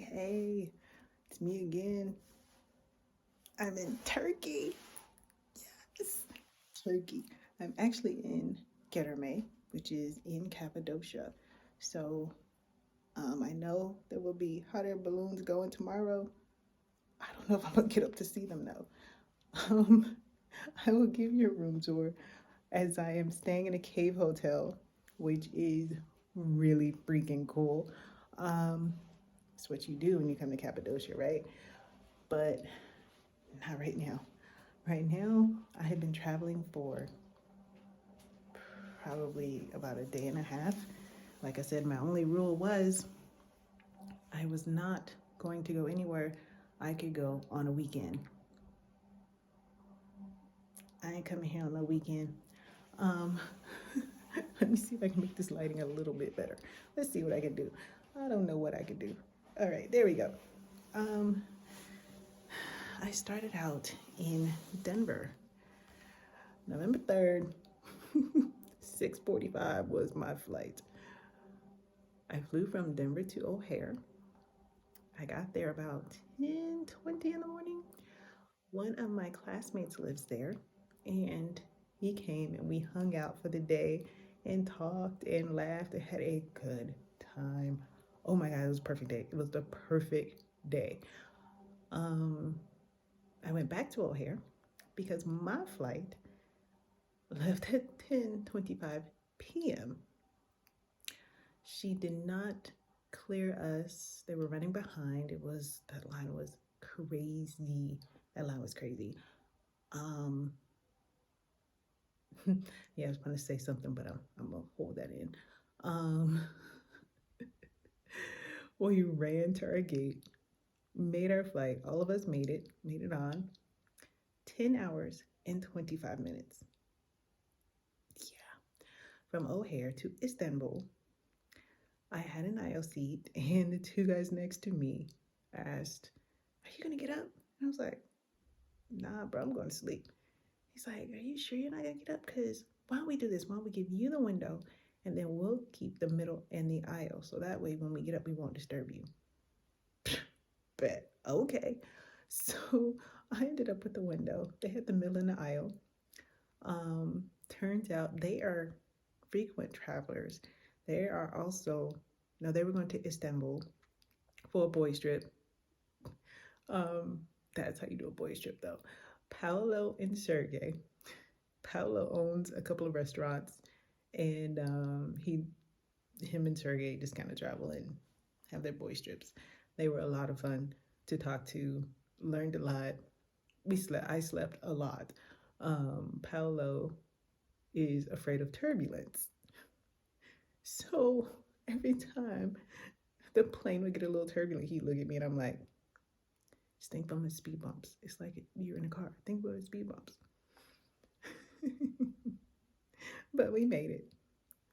Hey, it's me again. I'm in Turkey. Yes, Turkey. I'm actually in Goreme, which is in Cappadocia. So, I know there will be hot air balloons going tomorrow. I don't know if I'm gonna get up to see them though. Um, I will give you a room tour as I am staying in a cave hotel, which is really freaking cool. Um, it's what you do when you come to Cappadocia, right? But not right now. Right now, I have been traveling for probably about a day and a half. Like I said, my only rule was I was not going to go anywhere I could go on a weekend. I ain't coming here on no weekend. Um, let me see if I can make this lighting a little bit better. Let's see what I can do. I don't know what I can do. All right, there we go. Um, I started out in Denver, November 3rd. 6:45 was my flight. I flew from Denver to O'Hare. I got there about 10:20 in the morning. One of my classmates lives there, and he came and we hung out for the day and talked and laughed and had a good time. Oh my God, it was a perfect day. It was the perfect day. Um, I went back to O'Hare because my flight left at 10:25 p.m. She did not clear us. They were running behind. That line was crazy. That line was crazy. Um, yeah, I was going to say something, but I'm gonna hold that in. Um, we ran to our gate, made our flight. All of us made it on 10 hours and 25 minutes. Yeah, from O'Hare to Istanbul. I had an aisle seat, and the two guys next to me asked, "Are you gonna get up?" And I was like, "Nah, bro, I'm going to sleep." He's like, "Are you sure you're not gonna get up? Because why don't we do this? Why don't we give you the window and then we'll keep the middle and the aisle. So that way when we get up, we won't disturb you." Bet. Okay. So I ended up with the window. They had the middle and the aisle. Turns out they are frequent travelers. They are also, no, they were going to Istanbul for a boys trip. Um, that's how you do a boys trip though. Paolo and Sergey. Paolo owns a couple of restaurants, and him and Sergey just kind of travel and have their boys trips. They were a lot of fun to talk to. Learned a lot. I slept a lot. Paolo is afraid of turbulence, so every time the plane would get a little turbulent, he'd look at me and I'm like, just think about the speed bumps. It's like you're in a car. Think about the speed bumps. But we made it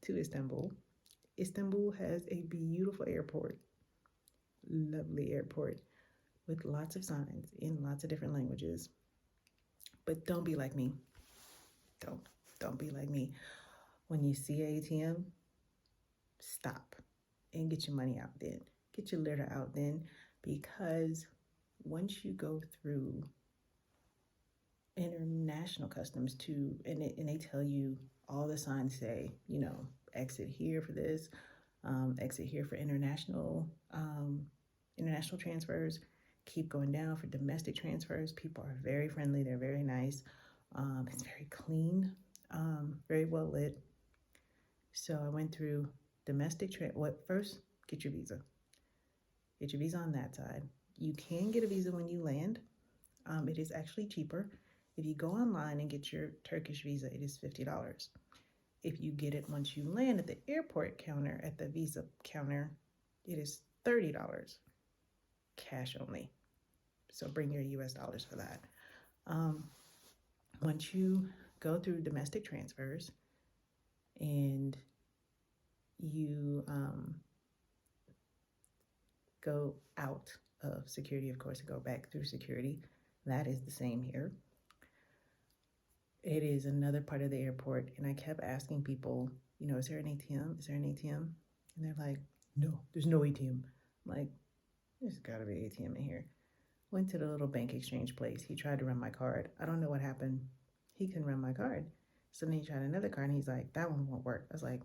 to Istanbul. Istanbul has a beautiful airport, lovely airport with lots of signs in lots of different languages. But don't be like me. Don't don't be like me. When you see an ATM, stop and get your money out then. Get your litter out then, because once you go through international customs too, and they tell you, all the signs say, exit here for this, exit here for international transfers, keep going down for domestic transfers. People are very friendly. They're very nice. It's very clean, very well lit. So I went through first, get your visa. Get your visa on that side. You can get a visa when you land. It is actually cheaper. If you go online and get your Turkish visa, it is $50. If you get it once you land at the airport counter, at the visa counter, it is $30, cash only. So bring your US dollars for that. Once you go through domestic transfers and you go out of security, of course, and go back through security, that is the same here. It is another part of the airport, and I kept asking people, is there an ATM? Is there an ATM? And they're like, no, there's no ATM. I'm like, there's gotta be an ATM in here. Went to the little bank exchange place. He tried to run my card. I don't know what happened. He couldn't run my card. So then he tried another card and he's like, that one won't work. I was like,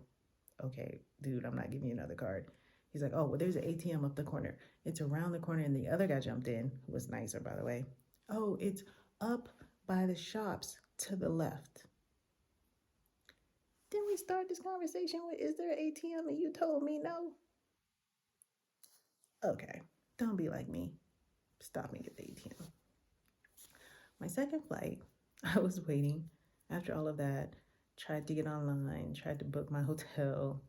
okay, dude, I'm not giving you another card. He's like, oh, well, there's an ATM up the corner. It's around the corner. And the other guy jumped in, who was nicer, by the way. Oh, it's up by the shops to the left. Then we start this conversation with, is there an ATM? And you told me no. Okay, don't be like me. Stop me at the ATM. My second flight, I was waiting after all of that, tried to get online, tried to book my hotel.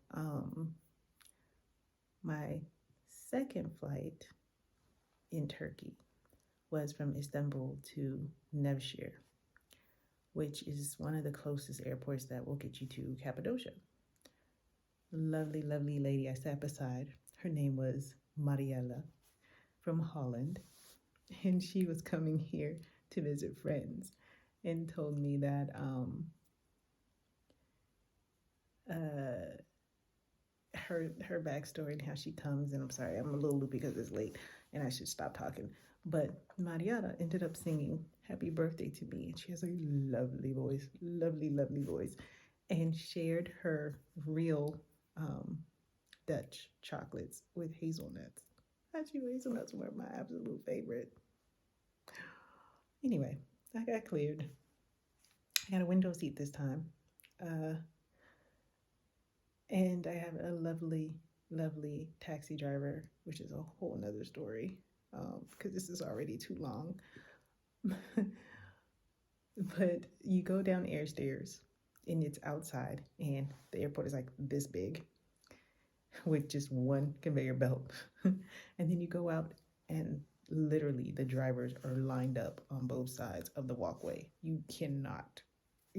My second flight in Turkey was from Istanbul to Nevsehir, which is one of the closest airports that will get you to Cappadocia. Lovely, lovely lady I sat beside. Her name was Mariella from Holland, and she was coming here to visit friends and told me that her backstory and how she comes, and I'm sorry, I'm a little loopy because it's late and I should stop talking. But Mariana ended up singing happy birthday to me, and she has a lovely voice, lovely, lovely voice, and shared her real Dutch chocolates with hazelnuts. Actually, hazelnuts were my absolute favorite. Anyway, I got cleared. I got a window seat this time. And I have a lovely, lovely taxi driver, which is a whole nother story, because this is already too long. But you go down air stairs, and it's outside, and the airport is like this big with just one conveyor belt. And then you go out, and literally the drivers are lined up on both sides of the walkway. You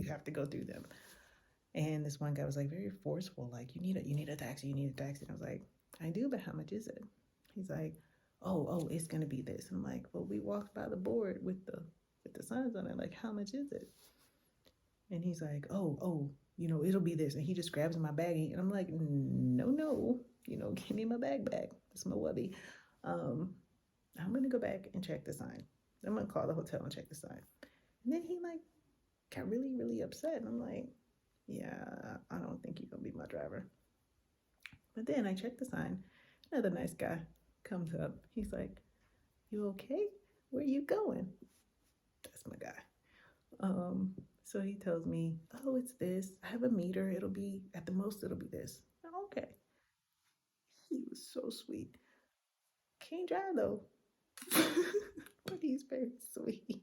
have to go through them. And this one guy was like very forceful, like, you need a taxi, you need a taxi. And I was like, I do, but how much is it? He's like, oh, it's gonna be this. And I'm like, well, we walked by the board with the signs on it, like, how much is it? And he's like, oh, it'll be this. And he just grabs my bag, and I'm like, no, give me my bag back. It's my wubby. I'm gonna go back and check the sign. I'm gonna call the hotel and check the sign. And then he like got really, really upset. And I'm like, yeah, I don't think you're gonna be my driver. But then I checked the sign. Another nice guy comes up. He's like, you okay? Where you going? That's my guy. So he tells me, oh, it's this. I have a meter. It'll be, at the most, it'll be this. Okay. He was so sweet. Can't drive though. But he's very sweet.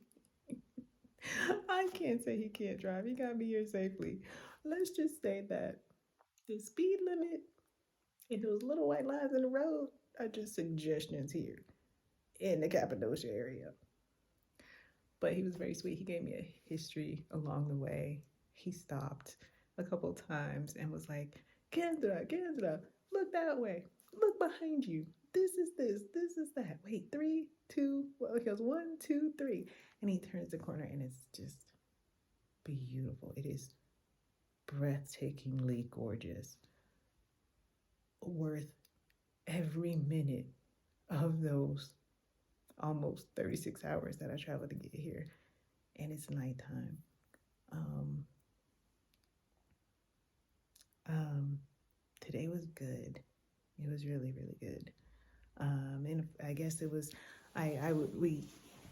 I can't say he can't drive. He got me here safely. Let's just say that the speed limit and those little white lines in the road are just suggestions here in the Cappadocia area. But he was very sweet. He gave me a history along the way. He stopped a couple times and was like, Kendra, look that way. Look behind you. This is that. Wait, 3, 2, well, he goes 1, 2, 3. And he turns the corner and it's just beautiful. It is breathtakingly gorgeous. Worth every minute of those almost 36 hours that I traveled to get here. And it's nighttime. Today was good. It was really, really good. And I guess it was, I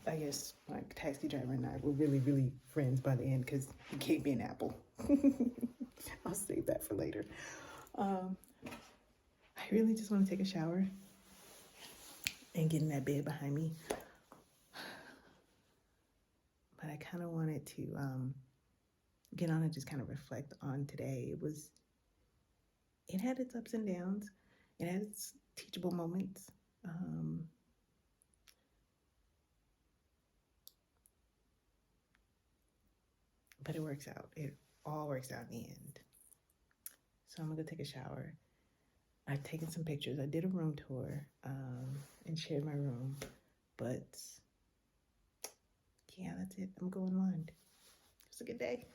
guess my taxi driver and I were really, really friends by the end because he gave me an apple. I'll save that for later. I really just want to take a shower and get in that bed behind me. But I kind of wanted to get on and just kind of reflect on today. It had its ups and downs. It had its teachable moments. But it works out. It all works out in the end. So I'm gonna go take a shower. I've taken some pictures. I did a room tour and shared my room. But yeah, that's it. I'm going blind. It's a good day.